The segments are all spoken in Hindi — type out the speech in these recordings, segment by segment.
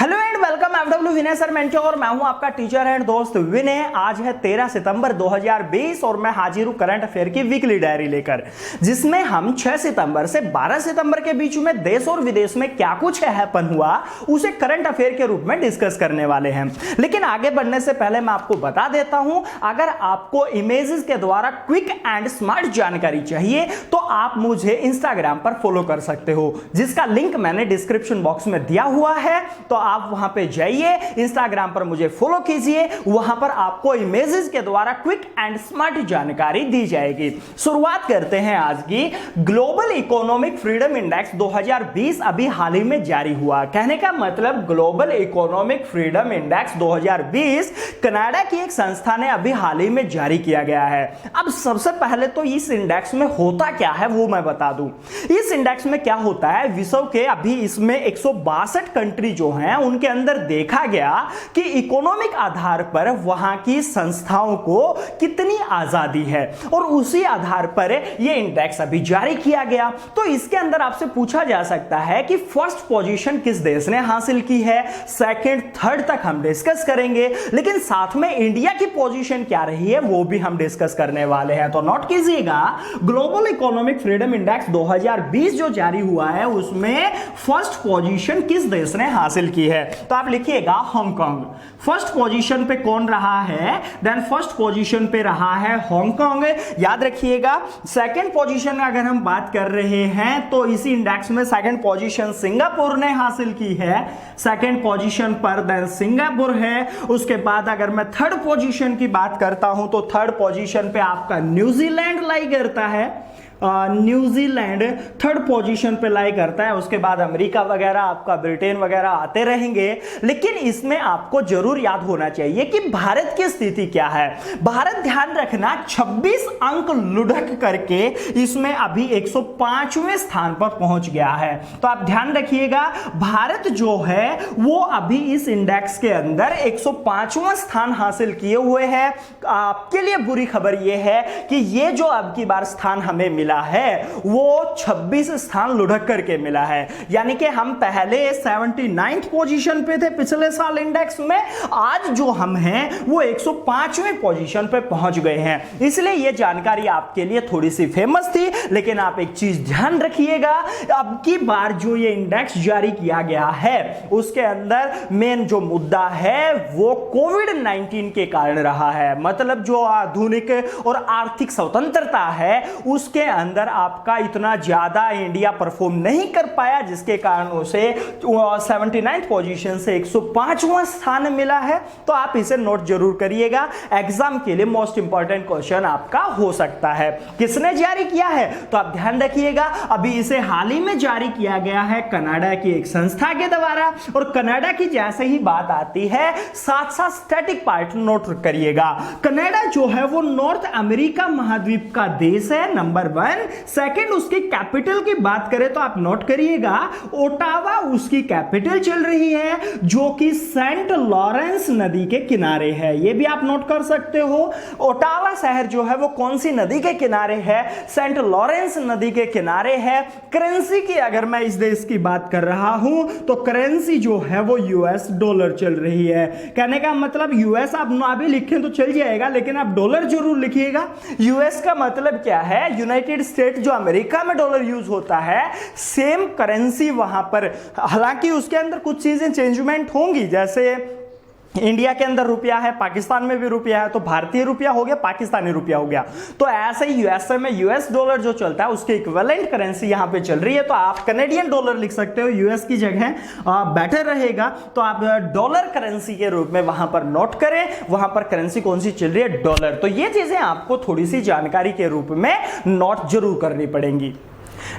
Hello and welcome FW Vinay sir mentor और मैं हूं आपका टीचर एंड दोस्त विनय। आज है 13 सितंबर 2020 और मैं हाजिर हूं करंट अफेयर की वीकली डायरी लेकर, जिसमें हम 6 सितंबर से 12 सितंबर के बीच में देश और विदेश में क्या कुछ हैपन हुआ उसे करंट अफेयर के रूप में डिस्कस करने वाले हैं। लेकिन आगे बढ़ने से पहले मैं आपको बता देता हूं, अगर आपको इमेजेस के द्वारा क्विक एंड स्मार्ट जानकारी चाहिए तो आप मुझे इंस्टाग्राम पर फॉलो कर सकते हो, जिसका लिंक मैंने डिस्क्रिप्शन बॉक्स में दिया हुआ है। तो आप वहां पे जाइए, इंस्टाग्राम पर मुझे फॉलो कीजिए, वहां पर आपको इमेजेस के द्वारा क्विक एंड स्मार्ट जानकारी दी जाएगी। शुरुआत करते हैं आज की। ग्लोबल इकोनॉमिक फ्रीडम इंडेक्स 2020 अभी हाल ही में जारी हुआ। कहने का मतलब global economic freedom index 2020 Canada की एक संस्था ने अभी हाल ही में जारी किया गया है। अब सबसे पहले तो इस इंडेक्स में होता क्या है वो मैं बता दूं। इस इंडेक्स में क्या होता है, विश्व के अभी इसमें 162 कंट्री जो हैं उनके अंदर देखा गया कि इकोनॉमिक आधार पर वहां की संस्थाओं को कितनी आजादी है और उसी आधार पर यह इंडेक्स अभी जारी किया गया। तो इसके अंदर आपसे पूछा जा सकता है कि फर्स्ट पोजीशन किस देश ने हासिल की है, सेकंड थर्ड तक हम डिस्कस करेंगे, लेकिन साथ में इंडिया की पोजीशन क्या रही है वो भी हम डिस्कस करने वाले हैं। तो नोट कीजिएगा, ग्लोबल इकोनॉमिक फ्रीडम इंडेक्स 2020 जो जारी हुआ है उसमें फर्स्ट पोजीशन किस देश ने हासिल की है। तो आप लिखिएगा हांगकांग। फर्स्ट पोजीशन पे कौन रहा है, देन फर्स्ट पोजीशन पे रहा है हांगकांग, याद रखिएगा। सेकंड पोजीशन अगर हम बात कर रहे हैं तो इसी इंडेक्स में सेकंड पोजीशन सिंगापुर ने हासिल की है, सेकंड पोजीशन पर देन सिंगापुर है। उसके बाद अगर मैं थर्ड पोजीशन की बात करता हूं तो थर्ड पोजीशन पे आपका न्यूजीलैंड लाई करता है, न्यूजीलैंड थर्ड पोजीशन पे लाई करता है। उसके बाद अमेरिका वगैरह, आपका ब्रिटेन वगैरह आते रहेंगे। लेकिन इसमें आपको जरूर याद होना चाहिए कि भारत की स्थिति क्या है। भारत, ध्यान रखना, 26 अंक लुढ़क करके इसमें अभी 105वें स्थान पर पहुंच गया है। तो आप ध्यान रखिएगा, भारत जो है वो अभी इस इंडेक्स के अंदर 105वां स्थान हासिल किए हुए है। आपके लिए बुरी खबर यह है कि ये जो अब की बार स्थान हमें मिला है वो 26 स्थान लुढ़क करके मिला है, यानी कि हम पहले 79th पोजीशन पे थे पिछले साल इंडेक्स में, आज जो हम हैं वो 105वें पोजीशन पे पहुंच गए हैं। इसलिए ये जानकारी आपके लिए थोड़ी सी फेमस थी, लेकिन आप एक चीज ध्यान रखिएगा, अब की बार जो ये इंडेक्स जारी किया गया है उसके अंदर मेन जो मुद्दा है वो कोविड-19 के कारण रहा है। मतलब जो आधुनिक और आर्थिक स्वतंत्रता है उसके अंदर आपका इतना ज्यादा इंडिया परफॉर्म नहीं कर पाया, जिसके कारण उसे 79th पोजीशन से 105वां स्थान मिला है। तो आप इसे नोट जरूर करिएगा, एग्जाम के लिए मोस्ट इंपॉर्टेंट क्वेश्चन आपका हो सकता है। किसने जारी किया है तो आप ध्यान रखिएगा, अभी इसे हाल ही में जारी किया गया है कनाडा की एक संस्था के द्वारा। और कनाडा की जैसे ही बात आती है साथ साथ स्टैटिक पार्ट नोट करिएगा। कनाडा जो है वो नॉर्थ अमेरिका महाद्वीप का देश है, नंबर 1। सेकंड, उसकी कैपिटल की बात करें तो आप नोट करिएगा ओटावा उसकी कैपिटल चल रही है, जो कि सेंट लॉरेंस नदी के किनारे है। यह भी आप नोट कर सकते हो। ओटावा शहर जो है वो कौन सी नदी के किनारे है, सेंट लॉरेंस नदी के किनारे है। करेंसी की अगर मैं इस देश की बात कर रहा हूं तो करेंसी जो है वो यूएस डॉलर चल रही है। कहने का मतलब यूएस आप ना भी लिखें तो चल जाएगा, लेकिन आप डॉलर जरूर लिखिएगा। यूएस का मतलब क्या है, यूनाइटेड स्टेट, जो अमेरिका में डॉलर यूज होता है, सेम करेंसी वहां पर, हालांकि उसके अंदर कुछ चीजें चेंजमेंट होंगी, जैसे इंडिया के अंदर रुपया है, पाकिस्तान में भी रुपया है, तो भारतीय रुपया हो गया, पाकिस्तानी रुपया हो गया। तो ऐसे ही यूएसए में यूएस डॉलर जो चलता है उसके इक्विवेलेंट करेंसी यहां पे चल रही है। तो आप कनेडियन डॉलर लिख सकते हो, यूएस की जगह बेटर रहेगा। तो आप डॉलर करेंसी के रूप में वहां पर नोट करें, वहां पर करेंसी कौन सी चल रही है, डॉलर। तो ये चीजें आपको थोड़ी सी जानकारी के रूप में नोट जरूर करनी पड़ेंगी।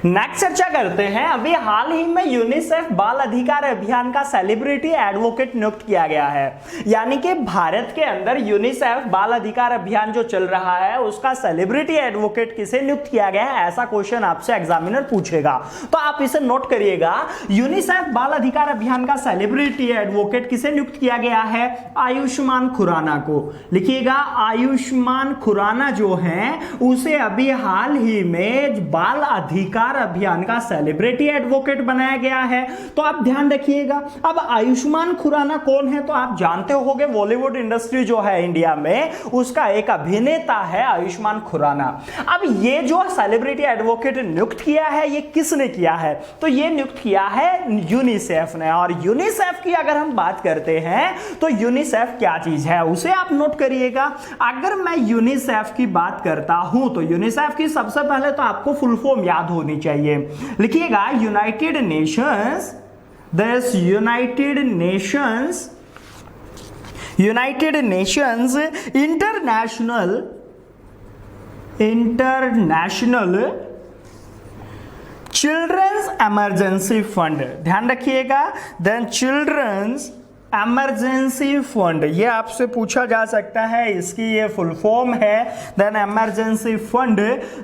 नेक्स्ट चर्चा करते हैं, अभी हाल ही में यूनिसेफ बाल अधिकार अभियान का सेलिब्रिटी एडवोकेट नियुक्त किया गया है। यानी कि भारत के अंदर यूनिसेफ बाल अधिकार अभियान जो चल रहा है उसका सेलिब्रिटी एडवोकेट किसे नियुक्त किया गया है, ऐसा क्वेश्चन आपसे एग्जामिनर पूछेगा। तो आप इसे नोट करिएगा, यूनिसेफ बाल अधिकार अभियान का सेलिब्रिटी एडवोकेट किसे नियुक्त किया गया है, आयुष्मान खुराना को। लिखिएगा, आयुष्मान खुराना जो है उसे अभी हाल ही में बाल अधिकार आधार अभियान का सेलिब्रिटी एडवोकेट बनाया गया है। तो आप ध्यान रखिएगा। अब आयुष्मान खुराना कौन है? तो आप जानते होंगे बॉलीवुड इंडस्ट्री जो है इंडिया में, उसका एक अभिनेता है आयुष्मान खुराना। अब ये जो सेलिब्रिटी एडवोकेट नियुक्त किया है, ये किसने किया है? तो ये नियुक्त किया है यूनिसेफ ने। और यूनिसेफ की अगर हम बात करते हैं तो यूनिसेफ क्या चीज है उसे आप नोट करिएगा। अगर मैं यूनिसेफ की बात करता हूं तो यूनिसेफ की सबसे पहले तो आपको फुल फॉर्म याद होनी चाहिए। लिखिएगा United Nations, this United Nations International Children's Emergency Fund, ध्यान रखिएगा। देन चिल्ड्रंस इमरजेंसी फंड, ये आपसे पूछा जा सकता है, इसकी ये फुल फॉर्म है। देन इमरजेंसी फंड,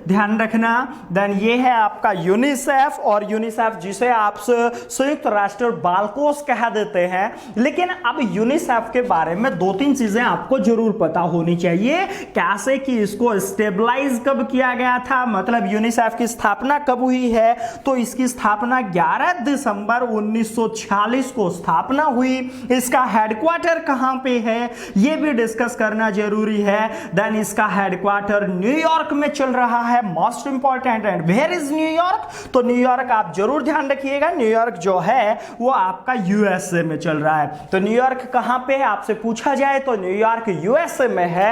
ध्यान रखना। देन ये है आपका यूनिसेफ, और यूनिसेफ जिसे आप संयुक्त राष्ट्र बाल कोष कह देते हैं। लेकिन अब यूनिसेफ के बारे में दो तीन चीजें आपको जरूर पता होनी चाहिए। कैसे कि इसको स्टेबलाइज कब किया गया था, मतलब यूनिसेफ की स्थापना कब हुई है? तो इसकी स्थापना 11 दिसंबर 1946 को स्थापना हुई। इसका हेडक्वार्टर कहां पे है ये भी डिस्कस करना जरूरी है। देन इसका हेडक्वार्टर न्यूयॉर्क में चल रहा है, most important. And where is New York? तो न्यूयॉर्क आप जरूर ध्यान रखिएगा, न्यूयॉर्क जो है वो आपका यूएसए में चल रहा है। तो न्यूयॉर्क कहां पे है आपसे पूछा जाए तो न्यूयॉर्क यूएसए में है,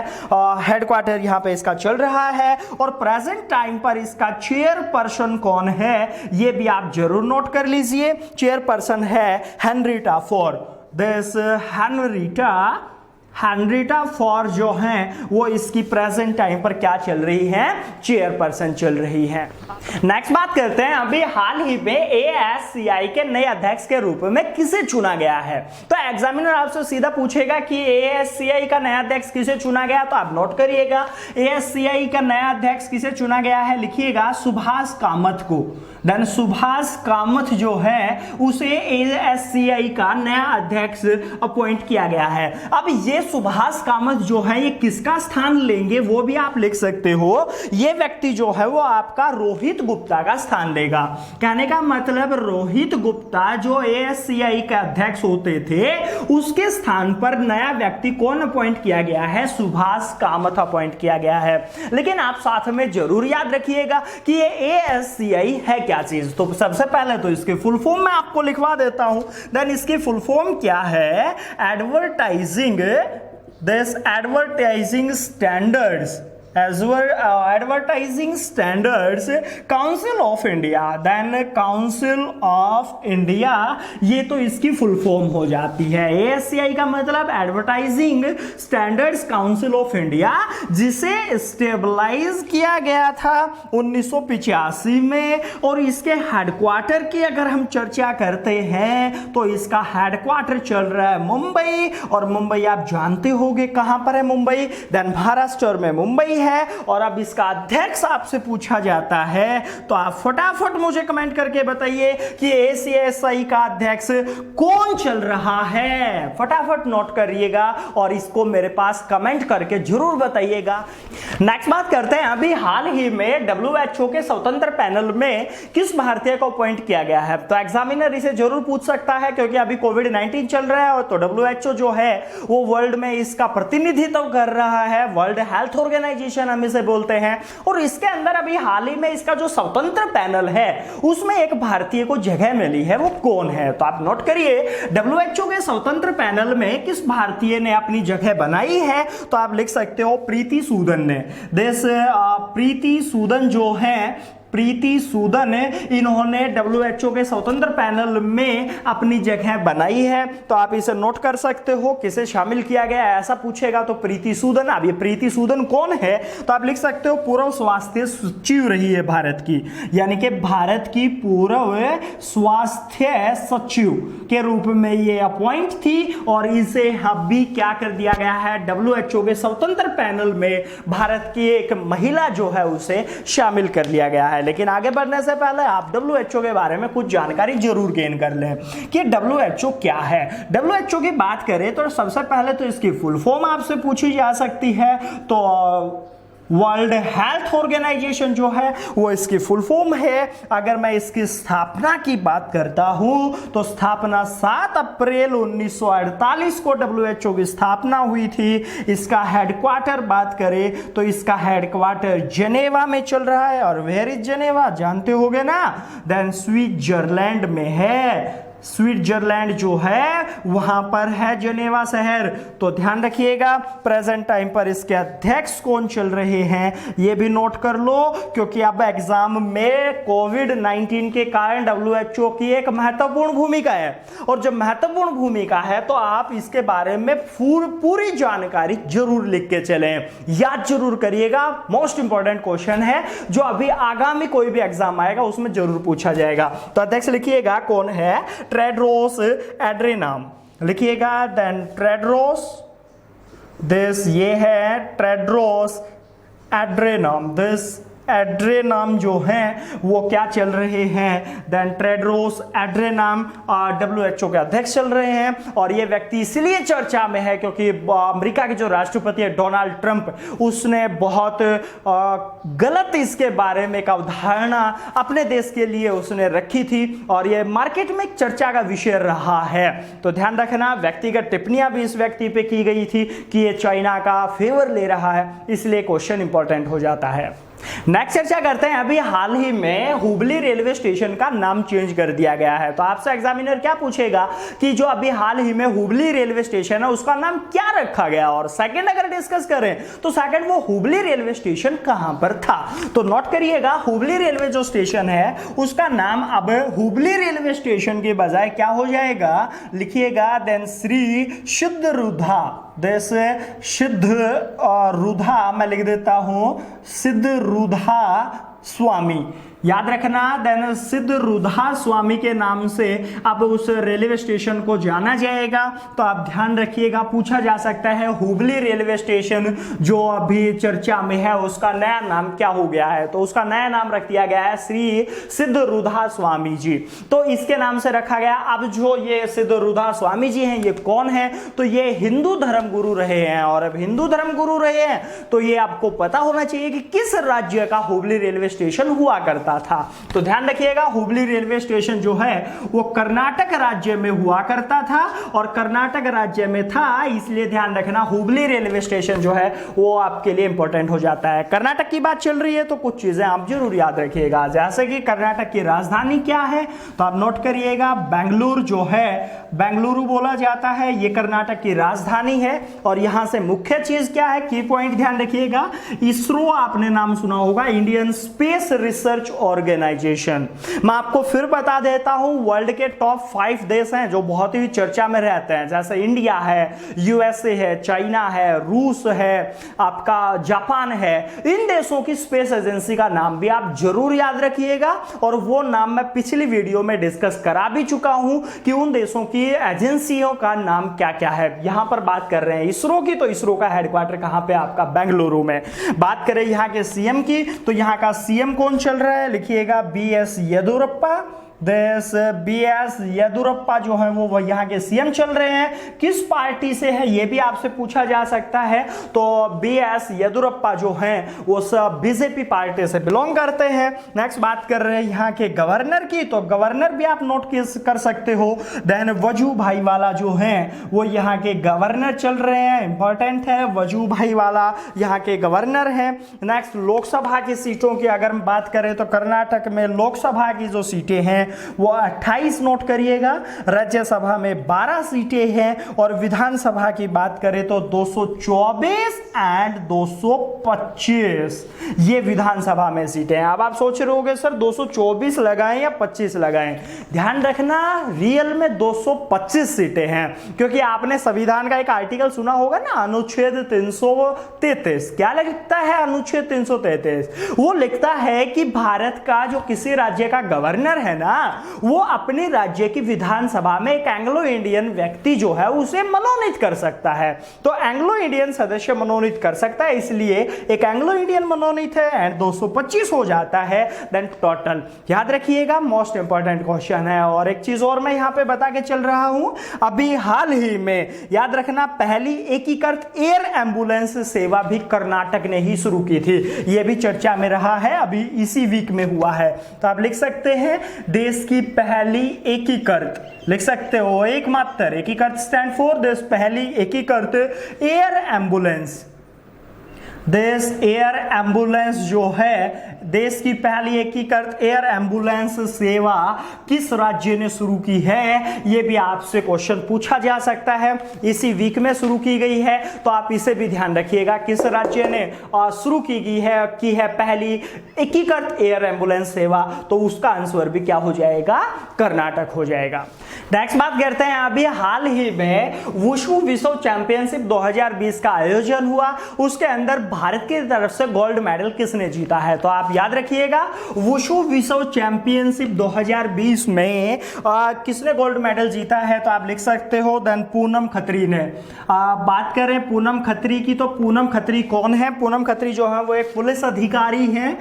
हेडक्वार्टर यहां पे इसका चल रहा है। और प्रेजेंट टाइम पर इसका चेयरपर्सन कौन है ये भी आप जरूर नोट कर लीजिए। चेयरपर्सन है Henrietta four. This Henrietta four जो हैं वो इसकी प्रेजेंट टाइम पर क्या चल रही है? चेयरपर्सन चल रही है। नेक्स्ट बात करते हैं, अभी हाल ही में एएससीआई के नए अध्यक्ष के रूप में किसे चुना गया है? तो एग्जामिनर आपसे सीधा पूछेगा कि एएससीआई का नया अध्यक्ष किसे चुना गया, तो आप नोट करिएगा एएससीआई का नया अध्यक्ष किसे चुना गया है। लिखिएगा सुभाष कामत को। देन सुभाष कामत जो है उसे एएससीआई का नया अध्यक्ष अपॉइंट किया गया है। अब ये सुभाष कामत जो है ये किसका स्थान लेंगे वो भी आप लिख सकते हो। ये व्यक्ति जो है वो आपका रोहित गुप्ता का स्थान लेगा। कहने का मतलब रोहित गुप्ता जो एएससीआई के अध्यक्ष होते थे उसके स्थान पर नया व्यक्ति कौन अपॉइंट किया गया है? सुभाष कामत अपॉइंट किया गया है। लेकिन आप साथ में जरूर याद रखिएगा कि ये एएससीआई है क्या चीज। तो सबसे पहले तो इसके फुल फॉर्म में आपको लिखवा देता हूं। देन इसकी फुल फॉर्म क्या है? Advertising Standards Council of India. Then Council of India, ये तो इसकी फुल फॉर्म हो जाती है। एएससीआई का मतलब advertising Standards Council of India, जिसे स्टेबलाइज किया गया था 1985 में। और इसके हेडक्वार्टर की अगर हम चर्चा करते हैं तो इसका हेडक्वार्टर चल रहा है मुंबई। और मुंबई आप जानते होंगे कहां पर है मुंबई? देन महाराष्ट्र में मुंबई है। और अब इसका अध्यक्ष आपसे पूछा जाता है तो आप फटाफट मुझे कमेंट करके बताइए कि एएससीआई का अध्यक्ष कौन चल रहा है। फटाफट नोट करिएगा और इसको मेरे पास कमेंट करके जरूर बताइएगा। नेक्स्ट बात करते हैं, अभी हाल ही में डब्ल्यूएचओ के स्वतंत्र पैनल में किस भारतीय को अपॉइंट किया गया है? तो एग्जामिनर इसे जरूर पूछ सकता है क्योंकि अभी कोविड-19 चल रहा है। और तो डब्ल्यूएचओ जो है वो वर्ल्ड में इसका प्रतिनिधित्व कर रहा है, वर्ल्ड हेल्थ ऑर्गेनाइजेशन हम इसे बोलते हैं। और इसके अंदर अभी हाल ही में इसका जो स्वतंत्र पैनल है उसमें एक भारतीय को जगह मिली है, वो कौन है? तो आप नोट करिए डब्ल्यूएचओ के स्वतंत्र पैनल में किस भारतीय ने अपनी जगह बनाई है? तो आप लिख सकते हो प्रीति सूदन ने। प्रीति सूदन जो है, प्रीति सूदन, इन्होंने डब्ल्यूएचओ के स्वतंत्र पैनल में अपनी जगह बनाई है। तो आप इसे नोट कर सकते हो किसे शामिल किया गया है, ऐसा पूछेगा तो प्रीति सूदन। अब ये प्रीति सूदन कौन है? तो आप लिख सकते हो पूर्व स्वास्थ्य सचिव रही है भारत की, यानी कि भारत की पूर्व स्वास्थ्य सचिव के रूप में ये अपॉइंट थी। और इसे अभी क्या कर दिया गया है? डब्ल्यूएचओ के स्वतंत्र पैनल में भारत की एक महिला जो है उसे शामिल कर लिया गया है। लेकिन आगे बढ़ने से पहले आप डब्ल्यूएचओ के बारे में कुछ जानकारी जरूर गेन कर लें कि डब्ल्यूएचओ क्या है। डब्ल्यूएचओ की बात करें तो सबसे पहले तो इसकी फुल फॉर्म आपसे पूछी जा सकती है। तो वर्ल्ड हेल्थ ऑर्गेनाइजेशन जो है वो इसकी फुल फॉर्म है। अगर मैं इसकी स्थापना की बात करता हूं तो स्थापना 7 अप्रैल 1948 को WHO की स्थापना हुई थी। इसका हेडक्वार्टर बात करें तो इसका हेडक्वार्टर जेनेवा में चल रहा है। और वेयर इज जेनेवा, जानते होगे ना, देन स्विट्जरलैंड में है। स्विट्जरलैंड जो है वहां पर है जेनेवा शहर। तो ध्यान रखिएगा प्रेजेंट टाइम पर इसके अध्यक्ष कौन चल रहे हैं ये भी नोट कर लो, क्योंकि अब एग्जाम में कोविड-19 के कारण WHO की एक महत्वपूर्ण भूमिका है। और जब महत्वपूर्ण भूमिका है तो आप इसके बारे में पूरी जानकारी जरूर लिख के चलें, याद जरूर करिएगा। मोस्ट इंपॉर्टेंट क्वेश्चन है जो अभी आगामी कोई भी एग्जाम आएगा उसमें जरूर पूछा जाएगा। तो अध्यक्ष लिखिएगा कौन है, टेड्रोस एड्रेनम लिखिएगा। देन टेड्रोस, दिस ये है टेड्रोस एड्रेनम। दिस एड्रेनम जो हैं वो क्या चल रहे हैं, देन टेड्रोस एड्रेनम WHO के अध्यक्ष चल रहे हैं। और ये व्यक्ति इसलिए चर्चा में है क्योंकि अमेरिका के जो राष्ट्रपति है डोनाल्ड ट्रंप, उसने बहुत गलत इसके बारे में एक अवधारणा अपने देश के लिए उसने रखी थी और ये मार्केट में चर्चा का विषय रहा है। तो ध्यान रखना, व्यक्तिगत टिप्पणियां भी इस व्यक्ति पे की गई थी कि ये चाइना का फेवर ले रहा है, इसलिए क्वेश्चन इंपॉर्टेंट हो जाता है। नेक्स्ट चर्चा करते हैं। अभी हाल ही में हुबली रेलवे स्टेशन का नाम चेंज कर दिया गया है। तो आपसे एग्जामिनर क्या पूछेगा कि जो अभी हाल ही में हुबली रेलवे स्टेशन है उसका नाम क्या रखा गया। और सेकंड अगर डिस्कस करें तो सेकंड वो हुबली रेलवे स्टेशन कहां पर था। तो नोट करिएगा हुबली रेलवे जो स्टेशन है उसका नाम अब हुबली रेलवे स्टेशन के बजाय क्या हो जाएगा, लिखिएगा देन श्री सिद्ध रुधा। देश सिद्ध रुधा मैं लिख देता हूं, सिद्ध रुधा स्वामी, याद रखना। देन सिद्ध रुधा स्वामी के नाम से अब उस रेलवे स्टेशन को जाना जाएगा। तो आप ध्यान रखिएगा, पूछा जा सकता है हुबली रेलवे स्टेशन जो अभी चर्चा में है उसका नया नाम क्या हो गया है। तो उसका नया नाम रख दिया गया है श्री सिद्ध रुधा स्वामी जी। तो इसके नाम से रखा गया। अब जो ये सिद्ध रुधा स्वामी जी हैं ये कौन है, तो ये हिंदू धर्म गुरु रहे हैं। और अब हिंदू धर्म गुरु रहे हैं तो ये आपको पता होना चाहिए कि किस राज्य का हुबली रेलवे स्टेशन हुआ करता था। तो ध्यान रखिएगा हुबली रेलवे स्टेशन जो है वो कर्नाटक राज्य में हुआ करता था और कर्नाटक राज्य में था, इसलिए ध्यान रखना हुबली रेलवे स्टेशन जो है वो आपके लिए इंपॉर्टेंट हो जाता है। कर्नाटक की बात चल रही है तो कुछ चीजें आप जरूर याद रखिएगा, जैसे कि कर्नाटक की राजधानी क्या है तो आप नोट करिएगा बेंगलुरु जो है, बेंगलुरु बोला जाता है, ये कर्नाटक की राजधानी है। और यहां से मुख्य चीज क्या है, की पॉइंट ध्यान रखिएगा, इसरो आपने नाम सुना होगा, इंडियन स्पेस रिसर्च ऑर्गेनाइजेशन। मैं आपको फिर बता देता हूं वर्ल्ड के टॉप 5 देश हैं जो बहुत ही चर्चा में रहते हैं, जैसे इंडिया है, यूएसए है, चाइना है, रूस है, आपका जापान है। इन देशों की स्पेस एजेंसी का नाम भी आप जरूर याद रखिएगा और वो नाम मैं पिछली वीडियो में डिस्कस करा भी चुका हूं कि उन देशों की एजेंसियों का नाम क्या क्या है। यहां पर बात कर रहे हैं इसरो की, तो इसरो का हेडक्वार्टर कहां पे, आपका बेंगलुरु में। बात करें यहां के सीएम की तो यहां का सीएम कौन चल रहा है, लिखिएगा BS येदुरप्पा। देश BS येदुरप्पा जो है वो यहाँ के सीएम चल रहे हैं। किस पार्टी से है ये भी आपसे पूछा जा सकता है। तो BS येदुरप्पा जो हैं वो सब बीजेपी पार्टी से बिलोंग करते हैं। नेक्स्ट बात कर रहे हैं यहाँ के गवर्नर की, तो गवर्नर भी आप नोट कर सकते हो। देन वजूभाई वाला जो हैं वो यहाँ के गवर्नर चल रहे हैं, इंपॉर्टेंट है, वजूभाई वाला यहाँ के गवर्नर हैं। नेक्स्ट लोकसभा की सीटों की अगर बात करें तो कर्नाटक में लोकसभा की जो सीटें हैं वो 28 नोट करिएगा, राज्यसभा में 12 सीटें हैं और विधानसभा की बात करें तो 224 एंड 225 ये विधानसभा में सीटें हैं। अब आप सोच रहे होंगे सर 224 लगाएं या 25 लगाएं, ध्यान रखना रियल में 225 सीटें हैं, क्योंकि आपने संविधान का एक आर्टिकल सुना होगा ना, अनुच्छेद 333। क्या लिखता है अनुच्छेद 333? वो लिखता है कि भारत का जो किसी राज्य का गवर्नर है ना वो अपने राज्य की विधानसभा में एक एंग्लो इंडियन व्यक्ति जो है उसे मनोनीत कर सकता है। तो एंग्लो इंडियन सदस्य मनोनीत कर सकता है, इसलिए एक एंग्लो इंडियन मनोनीत है एंड 225 हो जाता है। देन टोटल याद रखिएगा, मोस्ट इंपॉर्टेंट क्वेश्चन है। और एक चीज और मैं यहां पे बता के चल रहा हूं, अभी हाल ही में याद रखना पहली एकीकृत एयर एम्बुलेंस सेवा भी कर्नाटक ने ही शुरू की थी। यह भी चर्चा में रहा है, अभी इसी वीक में हुआ है। तो आप लिख सकते हैं देश की पहली एकीकृत, लिख सकते हो एकमात्र, एकीकृत स्टैंड फॉर देश पहली एकीकृत एयर एम्बुलेंस। देश एयर एम्बुलेंस जो है, देश की पहली एकीकृत एयर एम्बुलेंस सेवा किस राज्य ने शुरू की है, यह भी आपसे क्वेश्चन पूछा जा सकता है। इसी वीक में शुरू की गई है, तो आप इसे भी ध्यान रखिएगा किस राज्य ने शुरू की है पहली एकीकृत एयर एम्बुलेंस सेवा। तो उसका आंसर भी क्या हो जाएगा, कर्नाटक हो जाएगा। नेक्स्ट बात करते हैं, अभी हाल ही में वुशु विश्व चैंपियनशिप 2020 का आयोजन हुआ, उसके अंदर भारत की तरफ से गोल्ड मेडल किसने जीता है। तो आप याद रखिएगा वुशु विश्व चैंपियनशिप 2020 में किसने गोल्ड मेडल जीता है। तो आप लिख सकते हो देन पूनम खत्री ने। बात करें पूनम खत्री की, तो पूनम खत्री कौन है। पूनम खत्री जो है वो एक पुलिस अधिकारी है,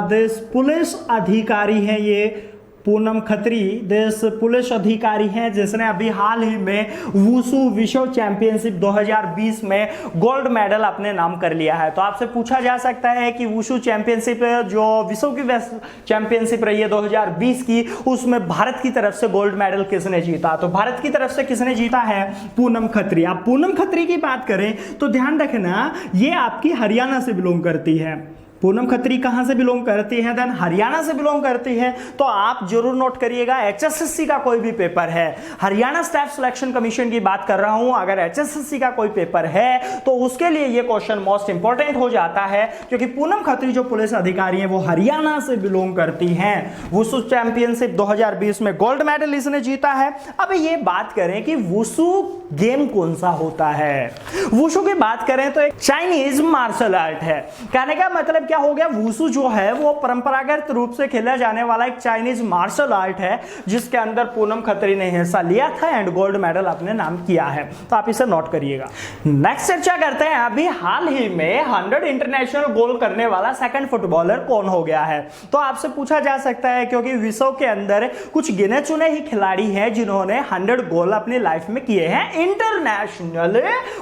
देश पुलिस अधिकारी है। ये पूनम खत्री देश पुलिस अधिकारी हैं जिसने अभी हाल ही में वुशु विश्व चैंपियनशिप 2020 में गोल्ड मेडल अपने नाम कर लिया है। तो आपसे पूछा जा सकता है कि वुशु चैंपियनशिप जो विश्व की चैंपियनशिप रही है 2020 की, उसमें भारत की तरफ से गोल्ड मेडल किसने जीता। तो भारत की तरफ से किसने जीता है, पूनम खत्री। आप पूनम खत्री की बात करें तो ध्यान रखना ये आपकी हरियाणा से बिलोंग करती है। पूनम खत्री कहां से बिलोंग करती है, देन हरियाणा से बिलोंग करती है। तो आप जरूर नोट करिएगा एचएसएससी का कोई भी पेपर है, हरियाणा स्टाफ सिलेक्शन कमीशन की बात कर रहा हूं, अगर एचएसएससी का कोई पेपर है तो उसके लिए यह क्वेश्चन मोस्ट इंपॉर्टेंट हो जाता है, क्योंकि पूनम खत्री जो पुलिस अधिकारी है वो हरियाणा से बिलोंग करती हैं। वुशु चैंपियनशिप 2020 में गोल्ड मेडल इसने जीता है। अब ये बात करें कि वुशु गेम कौन सा होता है। वुशु की बात करें तो एक चाइनीज मार्शल आर्ट है। कहने का मतलब क्या हो गया, वुशु जो है वो परंपरागत रूप से खेला जाने वाला एक चाइनीज मार्शल आर्ट है जिसके अंदर पूनम खत्री ने हिस्सा लिया था एंड गोल्ड मेडल अपने नाम किया है। तो आप इसे नोट करिएगा। नेक्स्ट चर्चा करते हैं, अभी हाल ही में 100 इंटरनेशनल गोल करने वाला सेकंड फुटबॉलर कौन हो गया है। तो आपसे पूछा जा सकता है क्योंकि विश्व के अंदर कुछ गिने चुने ही खिलाड़ी हैं जिन्होंने 100 गोल अपनी लाइफ में किए हैं इंटरनेशनल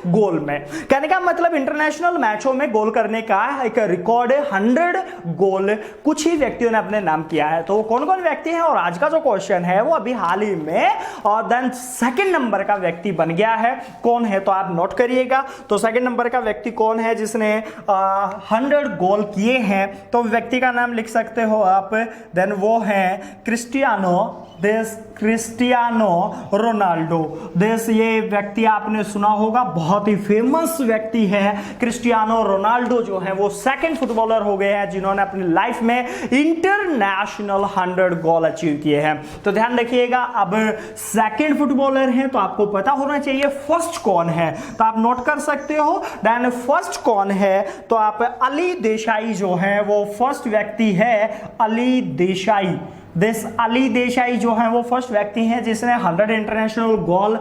गोल में। कहने का मतलब इंटरनेशनल मैचों में गोल करने का एक रिकॉर्ड 100 गोल कुछ ही व्यक्तियों ने अपने नाम किया है। तो कौन कौन व्यक्ति हैं, और आज का जो क्वेश्चन है वो अभी हाल ही में और देन सेकंड नंबर का व्यक्ति बन गया है, कौन है तो आप नोट करिएगा। तो सेकंड नंबर का व्यक्ति कौन है जिसने 100 गोल किए हैं, तो व्यक्ति का नाम लिख सकते हो आप, देन वो है क्रिस्टियानो रोनाल्डो। देश ये व्यक्ति आपने सुना होगा, बहुत ही फेमस व्यक्ति है क्रिस्टियानो रोनाल्डो जो है वो सेकंड फुटबॉलर हो गए हैं जिन्होंने अपनी लाइफ में इंटरनेशनल 100 गोल अचीव किए हैं। तो ध्यान रखिएगा, अब सेकंड फुटबॉलर हैं तो आपको पता होना चाहिए फर्स्ट कौन है। तो आप नोट कर सकते हो, देन फर्स्ट कौन है तो आप अली देसाई जो है वो फर्स्ट व्यक्ति है। अली देसाई, अली देसाई जो है वो फर्स्ट व्यक्ति हैं जिसने 100 इंटरनेशनल गोल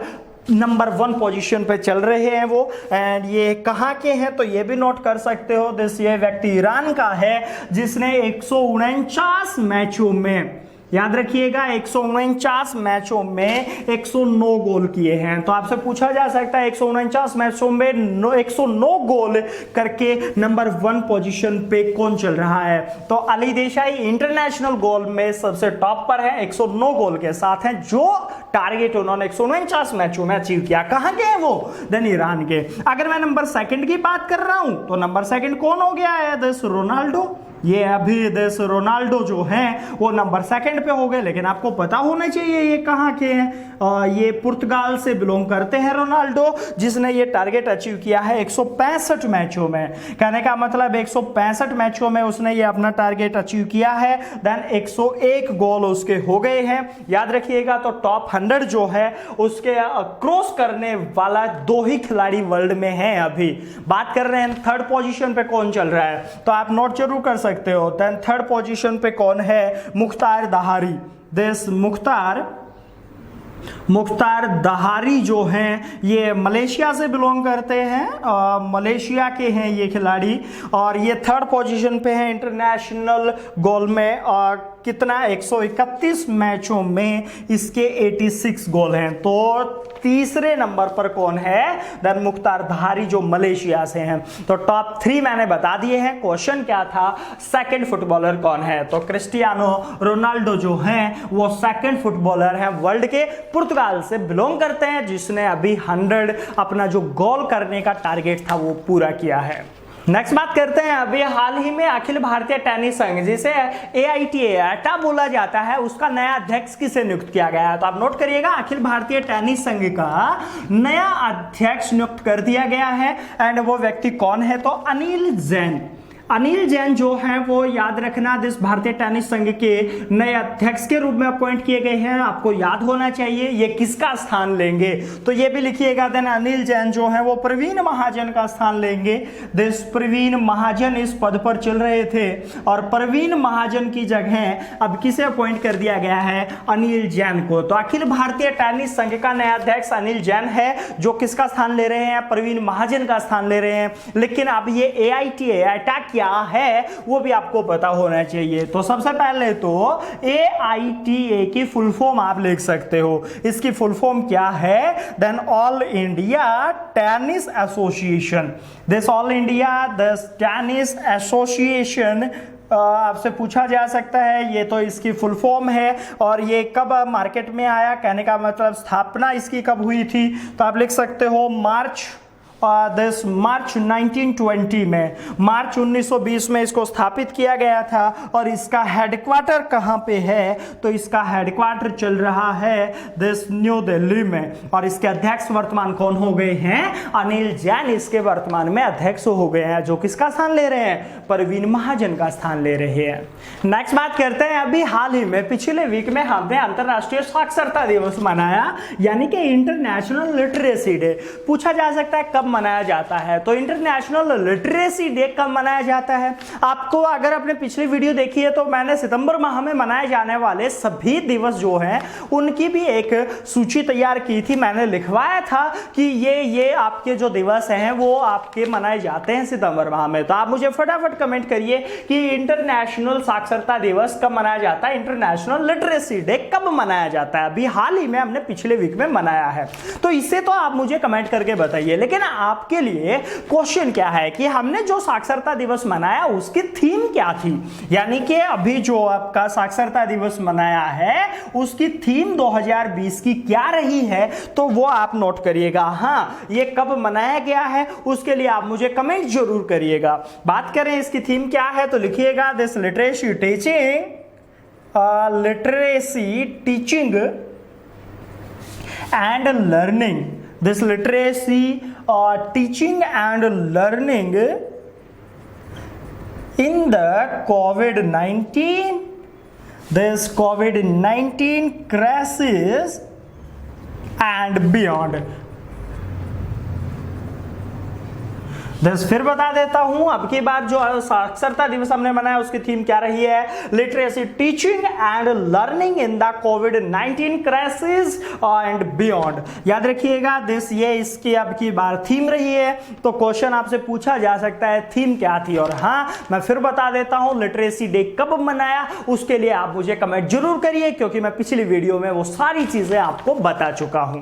नंबर 1 पोजीशन पे चल रहे हैं वो। एंड ये कहाँ के हैं तो ये भी नोट कर सकते हो, ये व्यक्ति ईरान का है जिसने 149 मैचों में, याद रखिएगा 149 मैचों में 109 गोल किए हैं। तो आपसे पूछा जा सकता है 149 मैचों में 109 गोल करके नंबर 1 पोजीशन पे कौन चल रहा है। तो अली देसाई इंटरनेशनल गोल में सबसे टॉप पर है, 109 गोल के साथ हैं, जो टारगेट उन्होंने 149 मैचों में अचीव किया। कहां के हैं वो, देन ईरान के। अगर मैं नंबर सेकंड की बात कर रहा हूं तो नंबर सेकंड कौन हो गया है, देश रोनाल्डो। ये अभी देश रोनाल्डो जो हैं वो नंबर सेकंड पे हो गए, लेकिन आपको पता होना चाहिए ये कहाँ के हैं। ये पुर्तगाल से बिलोंग करते हैं रोनाल्डो, जिसने ये टारगेट अचीव किया है 165 मैचों में। कहने का मतलब 165 मैचों में उसने ये अपना टारगेट अचीव किया है, देन 101 गोल उसके हो गए हैं। याद रखिएगा, तो टॉप 100 जो है उसके क्रॉस करने वाला 2 ही खिलाड़ी वर्ल्ड में हैं। अभी बात कर रहे हैं थर्ड पोजीशन पे कौन चल रहा है, तो आप नोट जरूर कर सकते हो। देन थर्ड पोजीशन पे कौन है, मुख्तार दहारी। दिस मुख्तार दहारी जो हैं ये मलेशिया से बिलोंग करते हैं, मलेशिया के हैं ये खिलाड़ी, और ये थर्ड पोजीशन पे हैं इंटरनेशनल गोल में। कितना 131 मैचों में इसके 86 गोल हैं। तो तीसरे नंबर पर कौन है, देन मुख्तार दहारी जो मलेशिया से हैं। तो टॉप 3 मैंने बता दिए हैं। क्वेश्चन क्या था, सेकंड फुटबॉलर कौन है, तो क्रिस्टियानो रोनाल्डो जो हैं वो सेकंड फुटबॉलर हैं वर्ल्ड के, पुर्तगाल से बिलोंग करते हैं, जिसने अभी 100 अपना जो गोल करने का टारगेट था वो पूरा किया है। नेक्स्ट बात करते हैं, अभी हाल ही में अखिल भारतीय टेनिस संघ जिसे AITA बोला जाता है, उसका नया अध्यक्ष किसे नियुक्त किया गया है। तो आप नोट करिएगा, अखिल भारतीय टेनिस संघ का नया अध्यक्ष नियुक्त कर दिया गया है। एंड वो व्यक्ति कौन है, तो अनिल जैन। अनिल जैन जो है वो याद रखना दिस भारतीय टेनिस संघ के नए अध्यक्ष के रूप में अपॉइंट किए गए हैं। आपको याद होना चाहिए ये किसका स्थान लेंगे, तो ये भी लिखिएगा। देन अनिल जैन जो है वो प्रवीण महाजन का स्थान लेंगे। दिस प्रवीण महाजन इस पद पर चल रहे थे और प्रवीण महाजन की जगह अब किसे अपॉइंट कर दिया गया है, अनिल जैन को। तो अखिल भारतीय टेनिस संघ का नया अध्यक्ष अनिल जैन है, जो किसका स्थान ले रहे हैं, प्रवीण महाजन का स्थान ले रहे हैं। लेकिन अब ये AITA क्या है वो भी आपको पता होना चाहिए। तो सबसे पहले तो AITA की फुल फॉर्म आप लिख सकते हो। इसकी फुल फॉर्म क्या है, then All India Tennis Association. This All India Tennis Association आपसे पूछा जा सकता है, ये तो इसकी फुल फॉर्म है। और ये कब मार्केट में आया, कहने का मतलब स्थापना इसकी कब हुई थी, तो आप लिख सकते हो मार्च 1920 में, मार्च 1920 में इसको स्थापित किया गया था। और इसका हेडक्वार्टर कहाँ पे है, तो इसका हेडक्वार्टर चल रहा है दिस न्यू दिल्ली में। और इसके अध्यक्ष वर्तमान कौन हो गए हैं, अनिल जैन इसके वर्तमान में अध्यक्ष हो गए हैं, जो किसका स्थान ले रहे हैं, प्रवीण महाजन का स्थान ले रहे हैं। नेक्स्ट बात करते हैं, अभी हाल ही में पिछले वीक में हमने अंतरराष्ट्रीय साक्षरता दिवस मनाया, यानी कि इंटरनेशनल लिटरेसी डे। पूछा जा सकता है कब मनाया जाता है, तो इंटरनेशनल लिटरेसी डे कब मनाया जाता है। आपको अगर आपने पिछली वीडियो देखी है तो मैंने सितंबर माह में मनाए जाने वाले सभी दिवस जो हैं उनकी भी एक सूची तैयार की थी। मैंने लिखवाया था कि ये आपके जो दिवस हैं वो आपके मनाए जाते हैं सितंबर माह में। तो आप मुझे फटाफट कमेंट करिए कि इंटरनेशनल साक्षरता दिवस कब मनाया जाता है, इंटरनेशनल लिटरेसी डे कब मनाया जाता है। अभी हाल ही में हमने पिछले वीक में मनाया है, तो इससे तो आप मुझे कमेंट करके बताइए। लेकिन आपके लिए क्वेश्चन क्या है कि हमने जो साक्षरता दिवस मनाया उसकी थीम क्या थी, यानी कि अभी जो आपका साक्षरता दिवस मनाया है उसकी थीम 2020 की क्या रही है, तो वो आप नोट करिएगा। हाँ, ये कब मनाया गया है उसके लिए आप मुझे कमेंट जरूर करिएगा। बात करें इसकी थीम क्या है, तो लिखिएगा this literacy teaching and learning. This literacy teaching and learning in the COVID-19 crisis and beyond. फिर बता देता हूं, अब की बात जो साक्षरता दिवस हमने मनाया उसकी थीम क्या रही है, literacy teaching and learning in the covid crisis and beyond. याद रखिएगा ये इसकी अब की बार थीम रही है। तो क्वेश्चन आपसे पूछा जा सकता है थीम क्या थी। और हाँ, मैं फिर बता देता हूं लिटरेसी डे कब मनाया उसके लिए आप मुझे कमेंट जरूर करिए, क्योंकि मैं पिछली वीडियो में वो सारी चीजें आपको बता चुका हूं।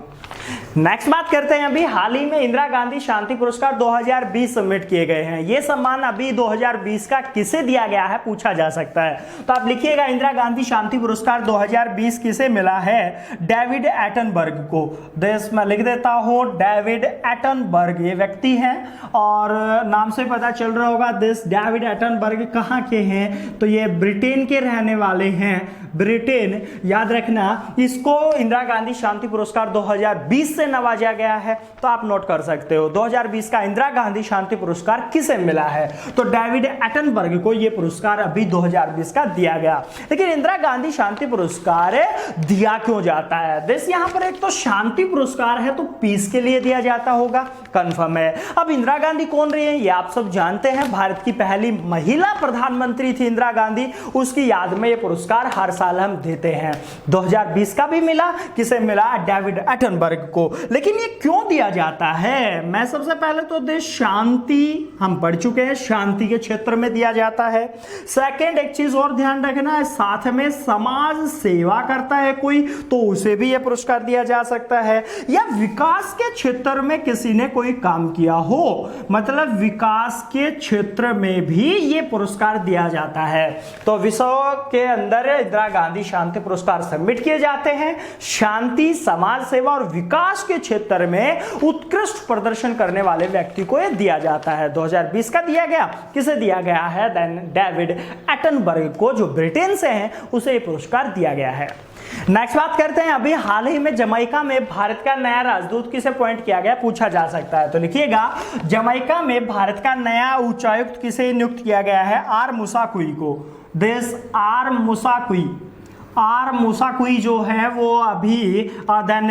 नेक्स्ट बात करते हैं, अभी हाल ही में इंदिरा गांधी शांति पुरस्कार 2020 सबमिट किए गए हैं। ये सम्मान अभी 2020 का किसे दिया गया है पूछा जा सकता है। तो आप लिखिएगा इंदिरा गांधी शांति पुरस्कार 2020 किसे मिला है, डेविड एटनबर्ग को। देश में लिख देता हूं डेविड एटनबर्ग ये व्यक्ति हैं, और नाम से पता चल रहा होगा दिस डेविड एटनबर्ग कहाँ के हैं, तो ये ब्रिटेन के रहने वाले हैं। ब्रिटेन, याद रखना, इसको इंदिरा गांधी शांति पुरस्कार 2020 से किसे नवाजा गया है, तो आप नोट कर सकते हो 2020 का इंदिरा गांधी शांति पुरस्कार किसे मिला है, तो डेविड एटनबर्ग को यह पुरस्कार अभी 2020 का दिया गया। लेकिन इंदिरा गांधी शांति पुरस्कार दिया क्यों जाता है? देश यहां पर एक तो शांति पुरस्कार है तो पीस के लिए दिया जाता होगा, कंफर्म है। अब इंदिरा गांधी कौन रही है ये आप सब जानते हैं, भारत की पहली महिला प्रधानमंत्री थी इंदिरा गांधी, उसकी याद में ये पुरस्कार हर साल हम देते हैं। 2020 का भी मिला, किसे मिला? डेविड एटनबर्ग को। लेकिन ये क्यों दिया जाता है? मैं सबसे पहले तो देश शांति हम पढ़ चुके हैं, शांति के क्षेत्र में दिया जाता है। सेकंड एक चीज और ध्यान रखना है, साथ में समाज सेवा करता है कोई तो उसे भी यह पुरस्कार दिया जा सकता है, या विकास के क्षेत्र में किसी ने कोई काम किया हो, मतलब विकास के क्षेत्र में भी यह पुरस्कार दिया जाता है। तो विश्व के अंदर इंदिरा गांधी शांति पुरस्कार सबमिट किए जाते हैं शांति, समाज सेवा और विकास के क्षेत्र में उत्कृष्ट प्रदर्शन करने वाले व्यक्ति को यह दिया जाता है। 2020 का दिया गया, किसे दिया गया है? डेविड एटनबर्ग को, जो ब्रिटेन से हैं, उसे यह पुरस्कार दिया गया है। नेक्स्ट बात करते हैं, अभी हाल ही में जमैका में भारत का नया राजदूत किसे अपॉइंट किया गया, पूछा जा सकता है। तो लिखिएगा, जमैका में भारत का नया उच्चायुक्त किसे नियुक्त किया गया है? आर मुसाकुई को। देश आर मुसाकुई जो है वो अभी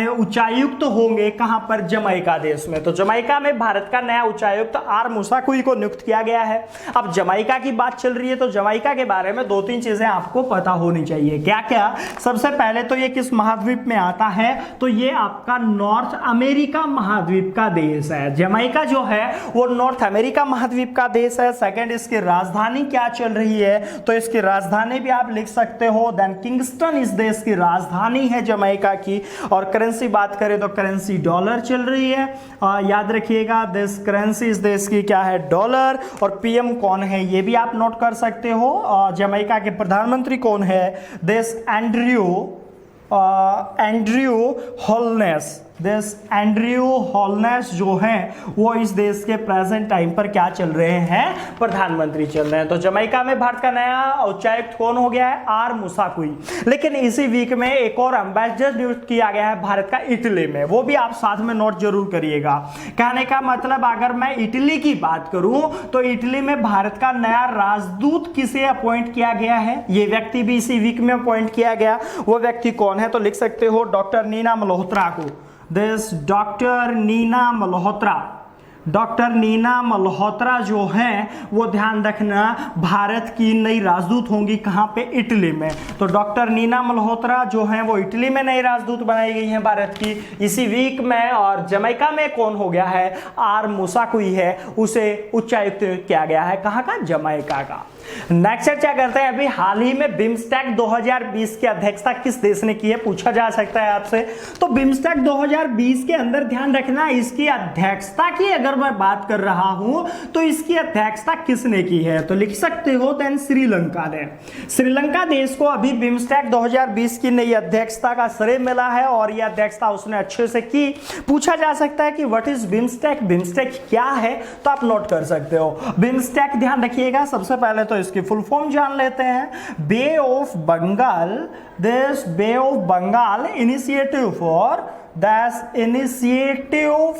उच्चायुक्त होंगे कहां पर? जमैका देश में। तो जमैका में भारत का नया उच्चायुक्त आर मुसाकुई को नियुक्त किया गया है। अब जमैका की बात चल रही है तो जमैका के बारे में दो तीन चीजें आपको पता होनी चाहिए। क्या क्या? सबसे पहले तो ये किस महाद्वीप में आता है? तो ये आपका नॉर्थ अमेरिका महाद्वीप का देश है। जमैका जो है वो नॉर्थ अमेरिका महाद्वीप का देश है। सेकेंड, इसकी राजधानी क्या चल रही है? तो इसकी राजधानी भी आप लिख सकते हो, देन किंगस्टन इस देश की राजधानी है जमैका की। और करेंसी बात करें तो करेंसी डॉलर चल रही है, याद रखिएगा देश करेंसी इस देश की क्या है? डॉलर। और पीएम कौन है ये भी आप नोट कर सकते हो, जमैका के प्रधानमंत्री कौन है? देश एंड्रयू होलनेस। देश एंड्रयू होलनेस जो हैं वो इस देश के प्रेजेंट टाइम पर क्या चल रहे हैं? प्रधानमंत्री चल रहे हैं। तो जमैका में भारत का नया उच्चायुक्त कौन हो गया है? आर मुसाकुई। लेकिन इसी वीक में एक और एम्बेसडर नियुक्त किया गया है भारत का इटली में, वो भी आप साथ में नोट जरूर करिएगा। कहने का मतलब अगर मैं इटली की बात करूं तो इटली में भारत का नया राजदूत किसे अपॉइंट किया गया है? ये व्यक्ति भी इसी वीक में अपॉइंट किया गया। वो व्यक्ति कौन है? तो लिख सकते हो डॉक्टर नीना मल्होत्रा को। दिस डॉक्टर नीना मल्होत्रा जो है वो ध्यान रखना भारत की नई राजदूत होंगी कहां पे? इटली में। तो डॉक्टर नीना मल्होत्रा जो है वो इटली में नई राजदूत बनाई गई हैं भारत की इसी वीक में। और जमैका में कौन हो गया है? आर मुसाकुई है, उसे उच्चायुक्त किया गया है कहां का? जमैका का। नेक्स्ट चर्चा करते हैं, अभी हाल ही में बिम्स्टेक 2020 की अध्यक्षता किस देश ने की है, पूछा जा सकता है आपसे। तो बिम्स्टेक 2020 के अंदर ध्यान रखना, इसकी अध्यक्षता की अगर मैं बात कर रहा हूं तो इसकी अध्यक्षता किसने की है? तो लिख सकते हो देन श्रीलंका ने। श्रीलंका देश को अभी बिम्स्टेक 2020 की नई अध्यक्षता का श्रेय मिला है और यह अध्यक्षता उसने अच्छे से की। पूछा जा सकता है कि व्हाट इज बिम्स्टेक, बिम्स्टेक क्या है, तो आप नोट कर सकते हो। बिम्स्टेक ध्यान रखिएगा, सबसे पहले तो इसकी फुल फॉर्म जान लेते हैं। Bay of Bengal, this bay of Bengal initiative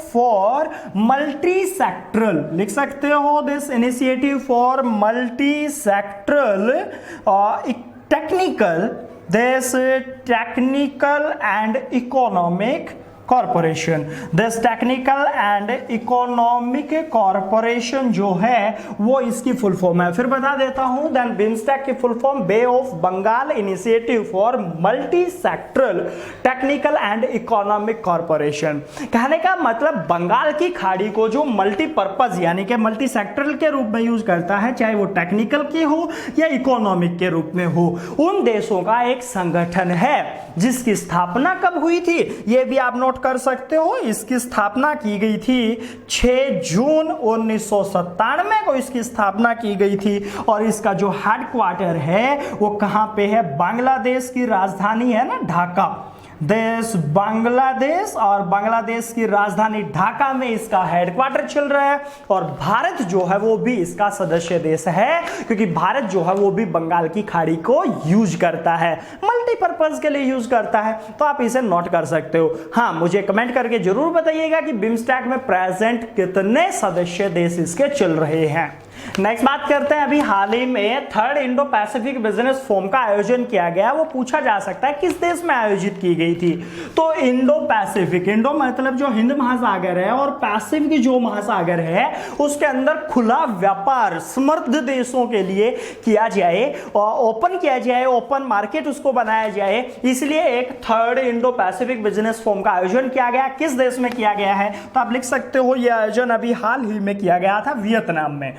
for multi sectoral, लिख सकते हो this initiative for multi sectoral technical, this technical and economic corporation. This technical and economic corporation जो है वो इसकी फुल फॉर्म है। फिर बता देता हूं, देन बिम्स्टेक की full form Bay of Bengal initiative for multi sectoral Technical and economic Corporation. कहने का मतलब बंगाल की खाड़ी को जो मल्टीपर्पज यानी कि मल्टी सेक्टरल के रूप में यूज करता है, चाहे वो टेक्निकल की हो या इकोनॉमिक के रूप में हो, उन देशों का एक संगठन है जिसकी स्थापना कब हुई थी ये भी आप नोट कर सकते हो। इसकी स्थापना की गई थी 6 जून 1997 को इसकी स्थापना की गई थी और इसका जो हेडक्वार्टर है वो कहां पे है? बांग्लादेश की राजधानी है ना ढाका, देश बांग्लादेश, और बांग्लादेश की राजधानी ढाका में इसका हेडक्वार्टर चल रहा है। और भारत जो है वो भी इसका सदस्य देश है, क्योंकि भारत जो है वो भी बंगाल की खाड़ी को यूज करता है, मल्टीपर्पज के लिए यूज करता है। तो आप इसे नोट कर सकते हो। हाँ, मुझे कमेंट करके जरूर बताइएगा कि बिम्स्टेक में प्रेजेंट कितने सदस्य देश इसके चल रहे हैं। नेक्स्ट बात करते हैं, अभी हाल ही में third Indo Pacific business forum का आयोजन किया गया। वो पूछा जा सकता है किस देश में आयोजित की गई थी। तो इंडो पैसिफिक, इंडो मतलब जो हिंद महासागर है, और पैसिफिक जो महासागर है उसके अंदर खुला व्यापार समृद्ध देशों के लिए किया जाए, और ओपन किया जाए, ओपन मार्केट उसको बनाया जाए, इसलिए एक third Indo Pacific business forum का आयोजन किया गया। किस देश में किया गया है, तो आप लिख सकते हो यह आयोजन अभी हाल ही में किया गया था वियतनाम में।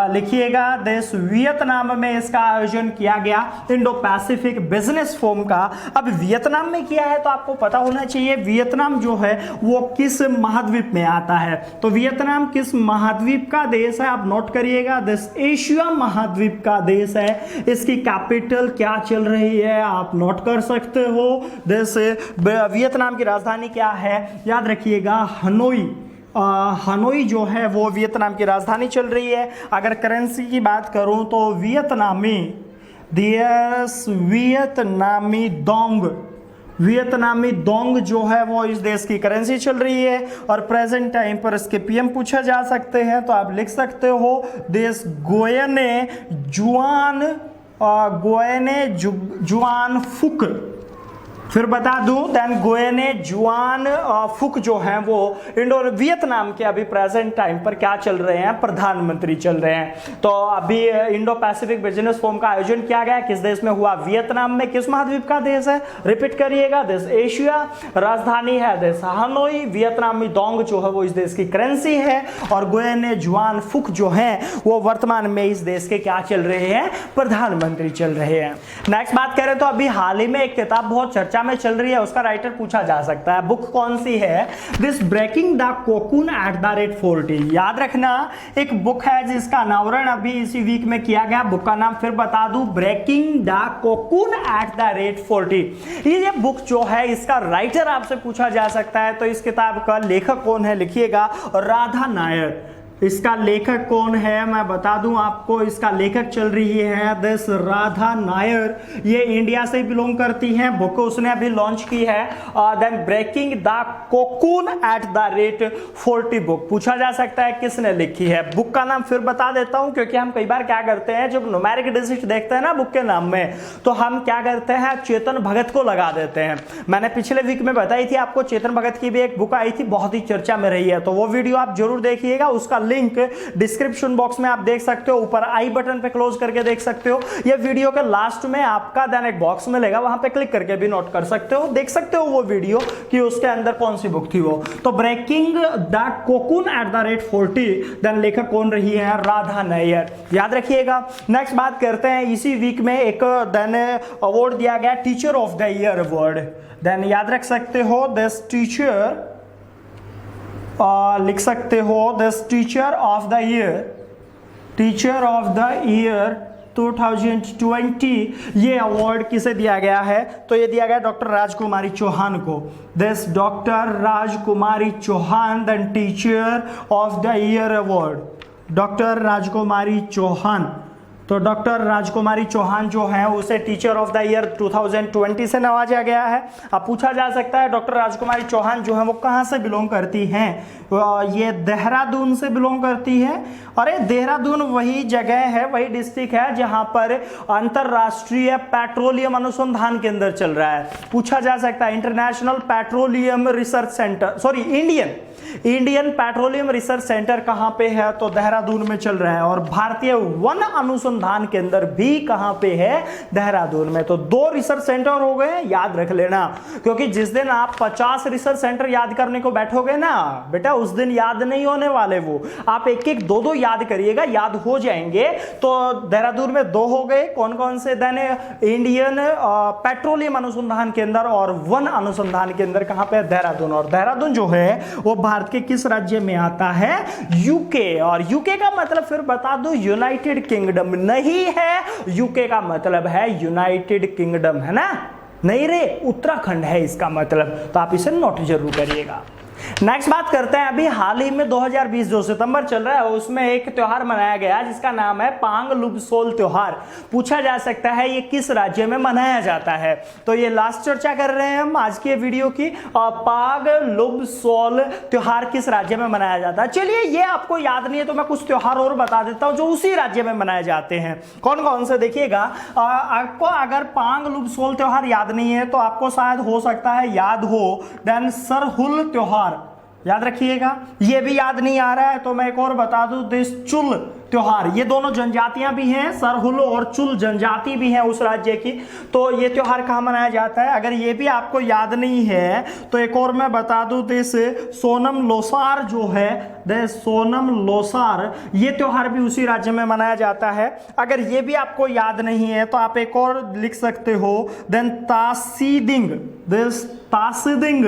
लिखिएगा, देश वियतनाम में इसका आयोजन किया गया, इंडो पैसिफिक बिजनेस फोरम का। अब वियतनाम में किया है तो आपको पता होना चाहिए वियतनाम जो है वो किस महाद्वीप में आता है। तो वियतनाम किस महाद्वीप का देश है, आप नोट करिएगा, देश एशिया महाद्वीप का देश है। इसकी कैपिटल क्या चल रही है आप नोट कर सकते हो। देश वियतनाम की राजधानी क्या है, याद रखिएगा हनोई। हनोई जो है वो वियतनाम की राजधानी चल रही है। अगर करेंसी की बात करूं तो वियतनामी डोंग जो है वो इस देश की करेंसी चल रही है। और प्रेजेंट टाइम पर इसके पीएम पूछा जा सकते हैं, तो आप लिख सकते हो देश गुयेने जुआन फुक। फिर बता दूं, देन गुयेने जुआन फुक जो हैं वो वियतनाम के अभी प्रेजेंट टाइम पर क्या चल रहे हैं, प्रधानमंत्री चल रहे हैं। तो अभी इंडो पैसिफिक बिजनेस फोरम का आयोजन किया गया, किस देश में हुआ, वियतनाम में। किस महाद्वीप का देश है, रिपीट करिएगा, देश एशिया, राजधानी है देश हनोई, वियतनामी डोंग जो है वो इस देश की करेंसी है, और गुयेने जुआन फुक जो है वो वर्तमान में इस देश के क्या चल रहे हैं, प्रधानमंत्री चल रहे हैं। नेक्स्ट बात करें तो अभी हाल ही में एक किताब बहुत चर्चा में चल रही है, उसका राइटर पूछा जा सकता है, बुक कौन सी है, this Breaking the cocoon at the rate 40। याद रखना, एक बुक है जिसका अनावरण अभी इसी वीक में किया गया। बुक का नाम फिर बता दूं, breaking the cocoon at the rate 40। ये बुक जो है इसका राइटर आपसे पूछा जा सकता है। तो इस किताब का लेखक कौन है, लिखिएगा, राधा नायर। इसका लेखक कौन है मैं बता दूं आपको, इसका लेखक चल रही है दिस राधा नायर। ये इंडिया से बिलोंग करती हैं, बुक उसने अभी लॉन्च की है, then breaking the cocoon at the rate 40 book. पूछा जा सकता है किसने लिखी है। बुक का नाम फिर बता देता हूं, क्योंकि हम कई बार क्या करते हैं जब न्यूमेरिक डिजिट देखते हैं ना बुक के नाम में, तो हम क्या करते हैं चेतन भगत को लगा देते हैं। मैंने पिछले वीक में बताई थी आपको, चेतन भगत की भी एक बुक आई थी, बहुत ही चर्चा में रही है, तो वो वीडियो आप जरूर देखिएगा। उसका लिंक डिस्क्रिप्शन बॉक्स में आप देख सकते हो, ऊपर आई बटन पे क्लोज करके देख सकते हो। ये वीडियो के लास्ट में आपका देन एक बॉक्स मिलेगा, वहां पे क्लिक करके भी नोट कर सकते हो, देख सकते हो वो वीडियो कि उसके अंदर कौन सी बुक थी वो। तो breaking the cocoon at the rate 40, then लेखक कौन रही है, राधा नायर, याद रखिएगा। नेक्स्ट बात करते हैं, इसी वीक में एक देन अवार्ड दिया गया, teacher of the year award. Then याद रख सकते हो दिस टीचर, लिख सकते हो this teacher of the year 2020। ये अवार्ड किसे दिया गया है, तो ये दिया गया डॉक्टर राजकुमारी चौहान को। This doctor Rajkumari Chauhan the teacher of the year award, doctor Rajkumari Chauhan. तो डॉक्टर राजकुमारी चौहान जो है उसे टीचर ऑफ द ईयर 2020 से नवाजा गया है। अब पूछा जा सकता है डॉक्टर राजकुमारी चौहान जो है वो कहाँ से बिलोंग करती हैं, ये देहरादून से बिलोंग करती है। अरे देहरादून वही जगह है, वही डिस्ट्रिक्ट है जहां पर अंतरराष्ट्रीय पेट्रोलियम अनुसंधान केंद्र चल रहा है। पूछा जा सकता है international petroleum research centre, sorry Indian petroleum research centre कहां पे है, तो देहरादून में चल रहा है। और भारतीय वन अनुसंधान केंद्र भी कहां पे है, देहरादून में। तो 2 रिसर्च सेंटर हो गए, याद रख लेना, क्योंकि जिस दिन आप 50 रिसर्च सेंटर याद करने को बैठोगे ना बेटा, उस दिन याद नहीं होने वाले वो, आप एक एक 2-2 याद करिएगा, याद हो जाएंगे। तो देहरादून में 2 हो गए, कौन कौन से, देन इंडियन पेट्रोलियम अनुसंधान केंद्र और वन अनुसंधान केंद्र कहां पे, देहरादून। और देहरादून जो है वो भारत के किस राज्य में आता है, यूके। और यूके का मतलब फिर बता दूं यूनाइटेड किंगडम नहीं है, यूके का मतलब है यूनाइटेड किंगडम, है ना। नहीं रे, उत्तराखंड है इसका मतलब, तो आप इसे नोट जरूर करिएगा। नेक्स्ट बात करते हैं, अभी हाल ही में 2020 जो सितंबर चल रहा है उसमें एक त्योहार मनाया गया जिसका नाम है पांग लुबसोल त्योहार। पूछा जा सकता है ये किस राज्य में मनाया जाता है, तो ये लास्ट चर्चा कर रहे हैं हम आज के वीडियो की, पांग लुबसोल त्योहार किस राज्य में मनाया जाता है। चलिए ये आपको याद नहीं है तो मैं कुछ त्योहार और बता देता हूं जो उसी राज्य में मनाए जाते हैं। कौन कौन से देखिएगा, आपको अगर पांग लुबसोल त्योहार याद नहीं है तो आपको शायद हो सकता है याद हो देन सरहुल त्योहार, याद रखिएगा। ये भी याद नहीं आ रहा है तो मैं एक और बता दूं, दिस चुल त्योहार, ये दोनों जनजातियां भी हैं, सरहुल और चुल जनजाति भी हैं उस राज्य की, तो ये त्योहार कहां मनाया जाता है। अगर ये भी आपको याद नहीं है तो एक और मैं बता दूं, दिस सोनम लोसार जो है, दिस सोनम लोसार, ये त्योहार भी उसी राज्य में मनाया जाता है। अगर ये भी आपको याद नहीं है तो आप एक और लिख सकते हो, देन तासीदिंग, दिस तासीदिंग,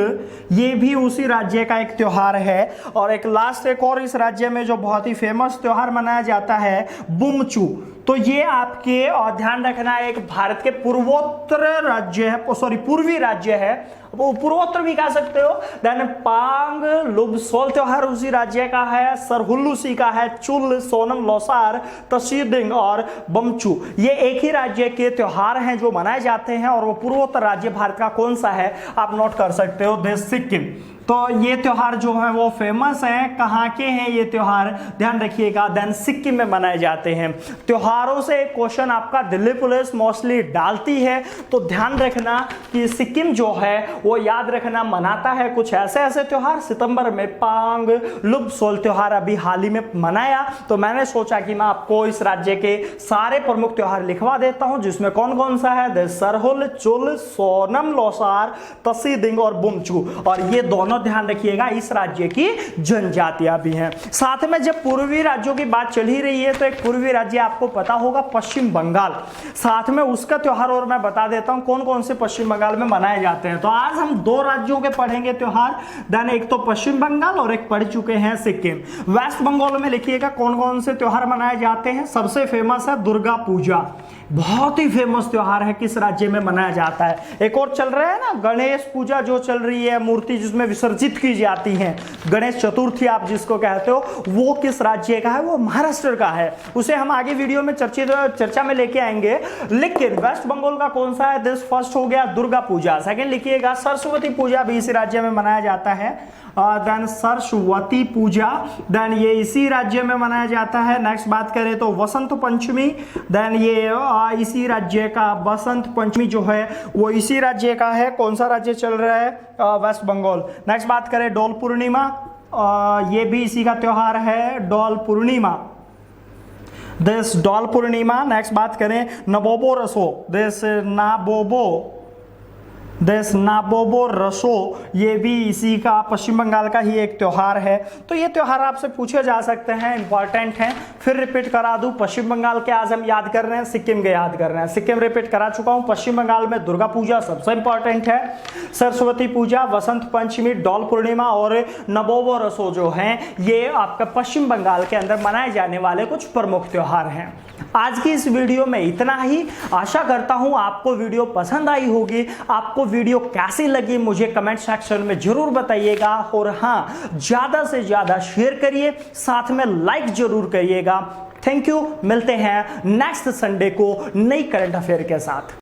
ये भी उसी राज्य का एक त्योहार है। और एक लास्ट एक और इस राज्य में जो बहुत ही फेमस त्योहार मनाया जाता है, बुमचू, तो ये आपके और ध्यान रखना एक भारत के पूर्वोत्तर राज्य है, सॉरी पूर्वी राज्य है, वो पूर्वोत्तर भी कह सकते हो। देन पांग लुबसोल त्योहार उसी राज्य का है, सरहुल उसी का है, चुल, सोनम लोसार, तसीदिंग और बमचू ये एक ही राज्य के त्योहार हैं जो मनाए जाते हैं। और वो पूर्वोत्तर राज्य भारत का कौन सा है आप नोट कर सकते हो, देश सिक्किम। तो ये त्योहार जो है वो फेमस है, कहाँ के हैं ये त्योहार ध्यान रखिएगा, देन सिक्किम में मनाए जाते हैं। त्योहारों से एक क्वेश्चन आपका दिल्ली पुलिस मोस्टली डालती है, तो ध्यान रखना कि सिक्किम जो है वो याद रखना मनाता है कुछ ऐसे ऐसे त्योहार। सितंबर में पांग लुबसोल त्योहार अभी हाल ही में मनाया, तो मैंने सोचा कि मैं आपको इस राज्य के सारे प्रमुख त्योहार लिखवा देता हूं जिसमें कौन कौन सा है, सरहुल, चुल, सोनम लोसार, तसीदिंग और बुमचू, और ये दोनों ध्यान रखिएगा इस राज्य की जनजातियां भी हैं। साथ में जब पूर्वी राज्यों की बात चल ही रही है तो एक पूर्वी राज्य आपको पता होगा पश्चिम बंगाल, साथ में उसका त्योहार और मैं बता देता हूं कौन कौन से पश्चिम बंगाल में मनाए जाते हैं। तो आज हम दो राज्यों के पढ़ेंगे त्योहार, देन एक तो पश्चिम बंगाल और एक पढ़ चुके हैं सिक्किम। वेस्ट बंगाल में लिखिएगा कौन कौन से त्योहार मनाए जाते हैं। सबसे फेमस है दुर्गा पूजा, बहुत ही फेमस त्योहार है, किस राज्य में मनाया जाता है। एक और चल रहा है ना गणेश पूजा जो चल रही है, मूर्ति जिसमें विसर्जित की जाती है, गणेश चतुर्थी आप जिसको कहते हो, वो किस राज्य का है, वो महाराष्ट्र का है। उसे हम आगे वीडियो में चर्चा में लेके आएंगे। लेकिन वेस्ट बंगाल का कौन सा है, दिस फर्स्ट हो गया दुर्गा पूजा। सेकंड लिखिएगा सरस्वती पूजा भी इसी राज्य में मनाया जाता है, देन सरस्वती पूजा, देन ये इसी राज्य में मनाया जाता है। नेक्स्ट बात करें तो वसंत पंचमी, देन ये इसी राज्य का बसंत पंचमी जो है वो इसी राज्य का है। कौन सा राज्य चल रहा है, वेस्ट बंगाल। नेक्स्ट बात करें डोल पूर्णिमा, ये भी इसी का त्योहार है, डोल पूर्णिमा, दिस डोल पूर्णिमा। नेक्स्ट बात करें नबोबो रसो, दिस नाबोबो रसो, ये भी इसी का पश्चिम बंगाल का ही एक त्योहार है। तो ये त्योहार आपसे पूछे जा सकते हैं, इंपॉर्टेंट हैं। फिर रिपीट करा दूं, पश्चिम बंगाल के आज हम याद कर रहे हैं, सिक्किम के याद कर रहे हैं। सिक्किम रिपीट करा चुका हूं। पश्चिम बंगाल में दुर्गा पूजा सबसे इंपॉर्टेंट है, सरस्वती पूजा, वसंत पंचमी, डोल पूर्णिमा और नबोबो रसो जो हैं ये आपका पश्चिम बंगाल के अंदर मनाए जाने वाले कुछ प्रमुख त्योहार हैं। आज की इस वीडियो में इतना ही। आशा करता हूं आपको वीडियो पसंद आई होगी। आपको वीडियो कैसी लगी मुझे कमेंट सेक्शन में जरूर बताइएगा, और हां ज्यादा से ज्यादा शेयर करिए, साथ में लाइक जरूर करिएगा। थैंक यू, मिलते हैं नेक्स्ट संडे को नई करंट अफेयर के साथ।